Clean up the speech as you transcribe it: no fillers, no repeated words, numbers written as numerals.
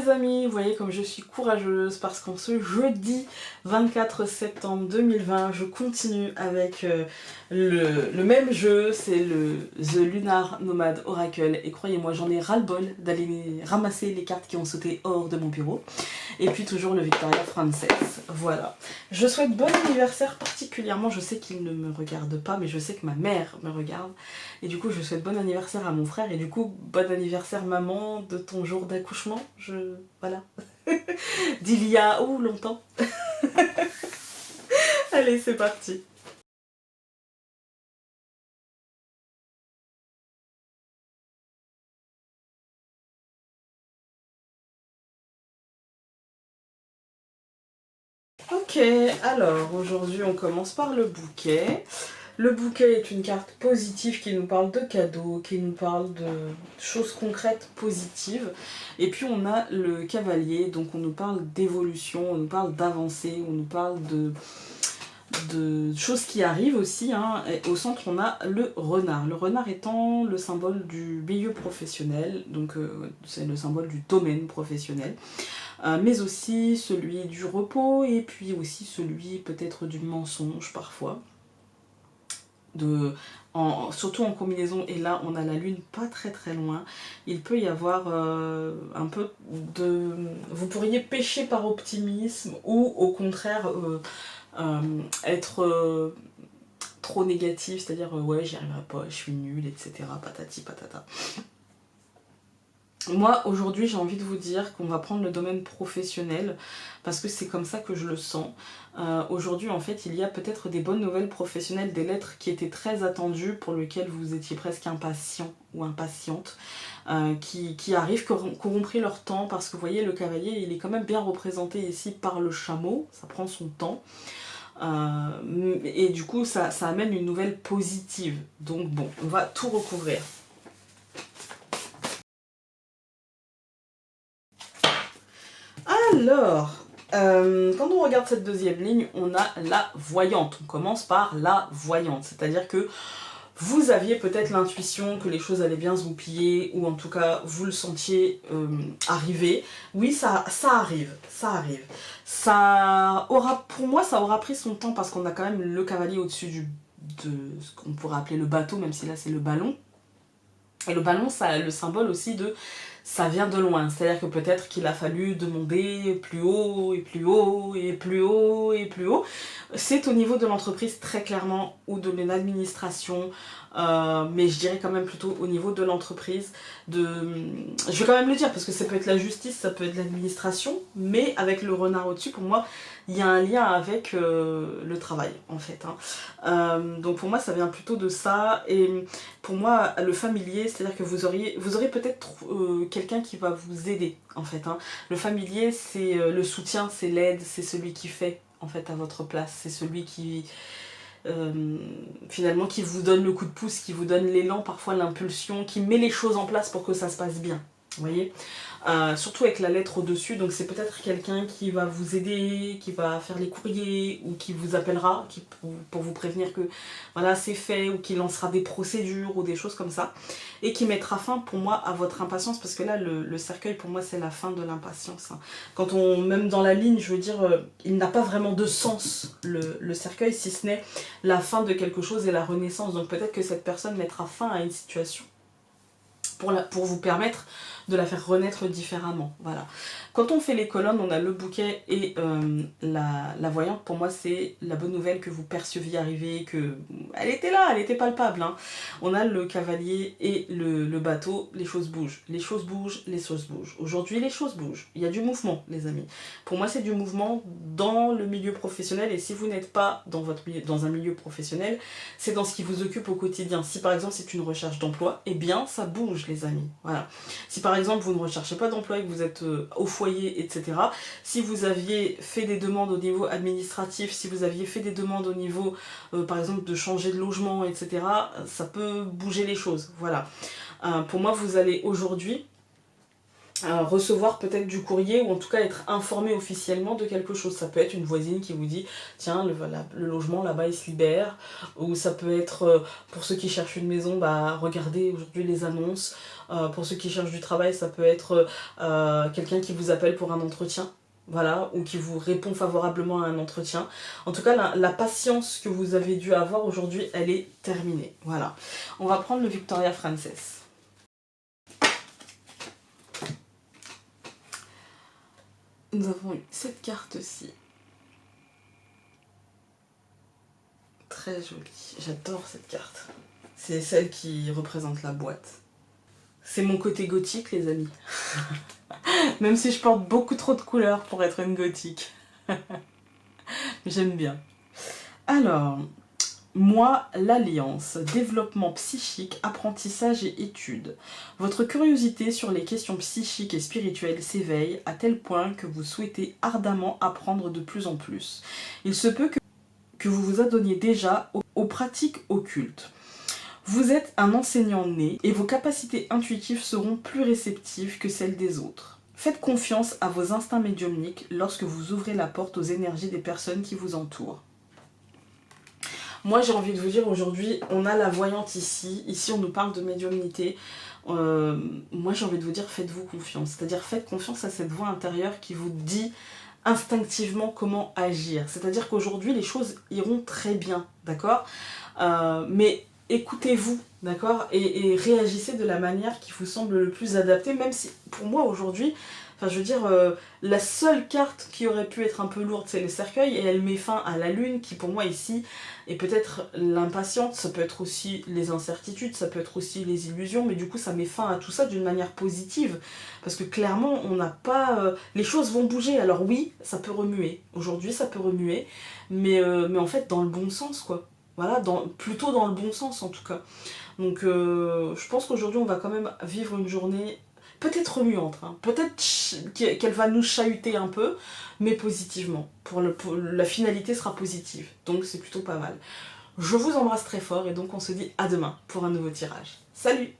les amis, vous voyez comme je suis courageuse parce qu'en ce jeudi 24 septembre 2020, je continue avec le même jeu, c'est le The Lunar Nomad Oracle. Et croyez-moi, j'en ai ras-le-bol d'aller ramasser les cartes qui ont sauté hors de mon bureau. Et puis toujours le Victoria Frances, voilà. Je souhaite bon anniversaire particulièrement, je sais qu'il ne me regarde pas, mais je sais que ma mère me regarde. Et du coup, je souhaite bon anniversaire à mon frère, et du coup, bon anniversaire maman de ton jour d'accouchement, voilà. D'il y a, longtemps. Allez, c'est parti. Ok, alors aujourd'hui on commence par le bouquet. Le bouquet est une carte positive qui nous parle de cadeaux, qui nous parle de choses concrètes positives. Et puis on a le cavalier, donc on nous parle d'évolution, on nous parle d'avancée, on nous parle de choses qui arrivent aussi, hein. Et au centre on a le renard. Le renard étant le symbole du milieu professionnel, donc c'est le symbole du domaine professionnel. Mais aussi celui du repos et puis aussi celui peut-être du mensonge parfois. Surtout en combinaison, et là on a la lune pas très très loin, il peut y avoir un peu de... Vous pourriez pécher par optimisme ou au contraire être trop négatif, c'est-à-dire ouais j'y arriverai pas, je suis nulle, etc. Patati patata. Moi, aujourd'hui, j'ai envie de vous dire qu'on va prendre le domaine professionnel parce que c'est comme ça que je le sens. Aujourd'hui, en fait, il y a peut-être des bonnes nouvelles professionnelles, des lettres qui étaient très attendues, pour lesquelles vous étiez presque impatient ou impatiente, qui arrivent, qui auront pris leur temps, parce que vous voyez, le cavalier, il est quand même bien représenté ici par le chameau, ça prend son temps. Et du coup, ça amène une nouvelle positive. Donc bon, on va tout recouvrir. Alors, quand on regarde cette deuxième ligne, on a la voyante. On commence par la voyante, c'est-à-dire que vous aviez peut-être l'intuition que les choses allaient bien se goupiller, ou en tout cas vous le sentiez arriver. Oui, ça arrive, ça arrive. Pour moi, ça aura pris son temps parce qu'on a quand même le cavalier au-dessus de ce qu'on pourrait appeler le bateau, même si là c'est le ballon. Et le ballon, ça a le symbole aussi de... ça vient de loin, c'est-à-dire que peut-être qu'il a fallu demander plus haut et plus haut et plus haut et plus haut. C'est au niveau de l'entreprise très clairement, ou de l'administration, mais je dirais quand même plutôt au niveau de l'entreprise. Je vais quand même le dire parce que ça peut être la justice, ça peut être l'administration, mais avec le renard au-dessus, pour moi, il y a un lien avec le travail en fait, hein. Donc pour moi ça vient plutôt de ça, et pour moi le familier, c'est-à-dire que vous aurez peut-être quelqu'un qui va vous aider en fait, hein. Le familier, c'est le soutien, c'est l'aide, c'est celui qui fait en fait à votre place, c'est celui qui finalement qui vous donne le coup de pouce, qui vous donne l'élan, parfois l'impulsion, qui met les choses en place pour que ça se passe bien, vous voyez. Surtout avec la lettre au-dessus, donc c'est peut-être quelqu'un qui va vous aider, qui va faire les courriers, ou qui vous appellera pour vous prévenir que voilà c'est fait, ou qui lancera des procédures ou des choses comme ça, et qui mettra fin pour moi à votre impatience, parce que là le cercueil pour moi c'est la fin de l'impatience, hein. Quand même dans la ligne, je veux dire, il n'a pas vraiment de sens le cercueil, si ce n'est la fin de quelque chose et la renaissance. Donc peut-être que cette personne mettra fin à une situation pour vous permettre de la faire renaître différemment, voilà. Quand on fait les colonnes, on a le bouquet et la voyante. Pour moi, c'est la bonne nouvelle que vous perceviez arriver, que elle était là, elle était palpable, hein. On a le cavalier et le bateau. Les choses bougent, les choses bougent, les choses bougent. Aujourd'hui, les choses bougent. Il y a du mouvement, les amis. Pour moi, c'est du mouvement dans le milieu professionnel, et si vous n'êtes pas dans un milieu professionnel, c'est dans ce qui vous occupe au quotidien. Si par exemple c'est une recherche d'emploi, eh bien ça bouge, les amis, voilà. Si par exemple vous ne recherchez pas d'emploi et que vous êtes au foyer, etc. Si vous aviez fait des demandes au niveau administratif, si vous aviez fait des demandes au niveau par exemple de changer de logement, etc. Ça peut bouger les choses, voilà. Pour moi, vous allez aujourd'hui recevoir peut-être du courrier ou en tout cas être informé officiellement de quelque chose. Ça peut être une voisine qui vous dit tiens le logement là-bas il se libère, ou ça peut être pour ceux qui cherchent une maison, bah regardez aujourd'hui les annonces. Pour ceux qui cherchent du travail, ça peut être quelqu'un qui vous appelle pour un entretien. Voilà, ou qui vous répond favorablement à un entretien. En tout cas, la patience que vous avez dû avoir aujourd'hui, elle est terminée. Voilà. On va prendre le Victoria Frances. Nous avons eu cette carte-ci. Très jolie. J'adore cette carte. C'est celle qui représente la boîte. C'est mon côté gothique, les amis. Même si je porte beaucoup trop de couleurs pour être une gothique. J'aime bien. Alors, moi, l'Alliance, développement psychique, apprentissage et études. Votre curiosité sur les questions psychiques et spirituelles s'éveille à tel point que vous souhaitez ardemment apprendre de plus en plus. Il se peut que vous vous adonniez déjà aux pratiques occultes. Vous êtes un enseignant né et vos capacités intuitives seront plus réceptives que celles des autres. Faites confiance à vos instincts médiumniques lorsque vous ouvrez la porte aux énergies des personnes qui vous entourent. Moi j'ai envie de vous dire aujourd'hui, on a la voyante ici, on nous parle de médiumnité. Moi j'ai envie de vous dire faites-vous confiance, c'est-à-dire faites confiance à cette voix intérieure qui vous dit instinctivement comment agir. C'est-à-dire qu'aujourd'hui les choses iront très bien, d'accord, mais écoutez-vous, d'accord, et réagissez de la manière qui vous semble le plus adaptée, même si pour moi aujourd'hui, enfin je veux dire, la seule carte qui aurait pu être un peu lourde c'est le cercueil, et elle met fin à la lune qui pour moi ici est peut-être l'impatience, ça peut être aussi les incertitudes, ça peut être aussi les illusions, mais du coup ça met fin à tout ça d'une manière positive, parce que clairement on n'a pas... les choses vont bouger, alors oui, ça peut remuer, aujourd'hui ça peut remuer, mais en fait dans le bon sens quoi. Voilà, plutôt dans le bon sens en tout cas. Donc je pense qu'aujourd'hui on va quand même vivre une journée peut-être remuante, hein. Peut-être qu'elle va nous chahuter un peu, mais positivement. La finalité sera positive, donc c'est plutôt pas mal. Je vous embrasse très fort et donc on se dit à demain pour un nouveau tirage. Salut!